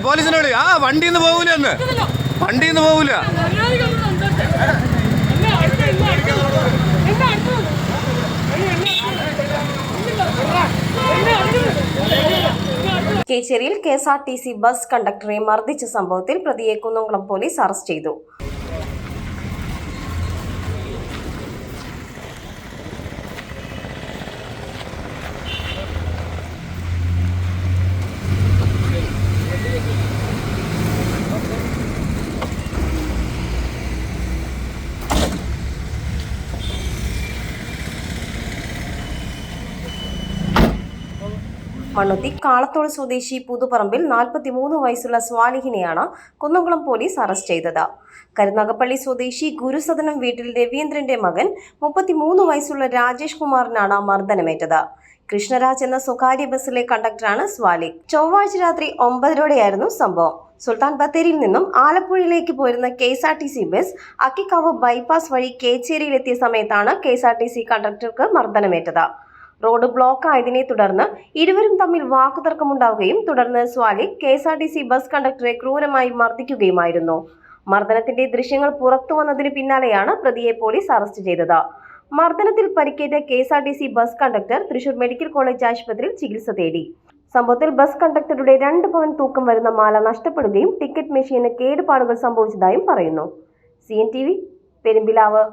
പോലീസിനോട് ആ വണ്ടിന്ന് പോകൂല എന്ന് വണ്ടിന്ന് പോകൂല. കേച്ചേരിയിൽ KSRTC ബസ് കണ്ടക്ടറെ മർദ്ദിച്ച സംഭവത്തിൽ പ്രതിയെ കുന്നംകുളം പോലീസ് അറസ്റ്റ് ചെയ്തു. മണ്ണുത്തി കാളത്തോട് സ്വദേശി പുതുപ്പറമ്പിൽ 43 വയസ്സുള്ള സ്വാലിഹിനെയാണ് കുന്നംകുളം പോലീസ് അറസ്റ്റ് ചെയ്തത്. കരുനാഗപ്പള്ളി സ്വദേശി ഗുരുസദനം വീട്ടിൽ രവീന്ദ്രന്റെ മകൻ 33 വയസ്സുള്ള രാജേഷ് കുമാറിനാണ് മർദ്ദനമേറ്റത്. കൃഷ്ണരാജ് എന്ന സ്വകാര്യ ബസ്സിലെ കണ്ടക്ടറാണ് സ്വാലിഹ്. ചൊവ്വാഴ്ച രാത്രി 9:30 സംഭവം. സുൽത്താൻ ബത്തേരിയിൽ നിന്നും ആലപ്പുഴയിലേക്ക് പോരുന്ന KSRTC ബസ് അക്കിക്കാവ് ബൈപ്പാസ് വഴി കേച്ചേരിയിലെത്തിയ സമയത്താണ് KSRTC കണ്ടക്ടർക്ക് മർദ്ദനമേറ്റത്. റോഡ് ബ്ലോക്ക് ആയതിനെ തുടർന്ന് ഇരുവരും തമ്മിൽ വാക്കുതർക്കമുണ്ടാവുകയും തുടർന്ന് സ്വാലിഹ് KSRTC ബസ് കണ്ടക്ടറെ ക്രൂരമായി മർദ്ദിക്കുകയുമായിരുന്നു. മർദ്ദനത്തിന്റെ ദൃശ്യങ്ങൾ പുറത്തു വന്നതിന് പിന്നാലെയാണ് പ്രതിയെ പോലീസ് അറസ്റ്റ് ചെയ്തത്. മർദ്ദനത്തിൽ പരിക്കേറ്റ KSRTC bus conductor Thrissur medical college ആശുപത്രിയിൽ ചികിത്സ തേടി. സംഭവത്തിൽ ബസ് കണ്ടക്ടറുടെ 2 പവൻ തൂക്കം വരുന്ന മാല നഷ്ടപ്പെടുകയും ടിക്കറ്റ് മെഷീന് കേടുപാടുകൾ സംഭവിച്ചതായും പറയുന്നു. CNTV പെരുമ്പിലാവ്.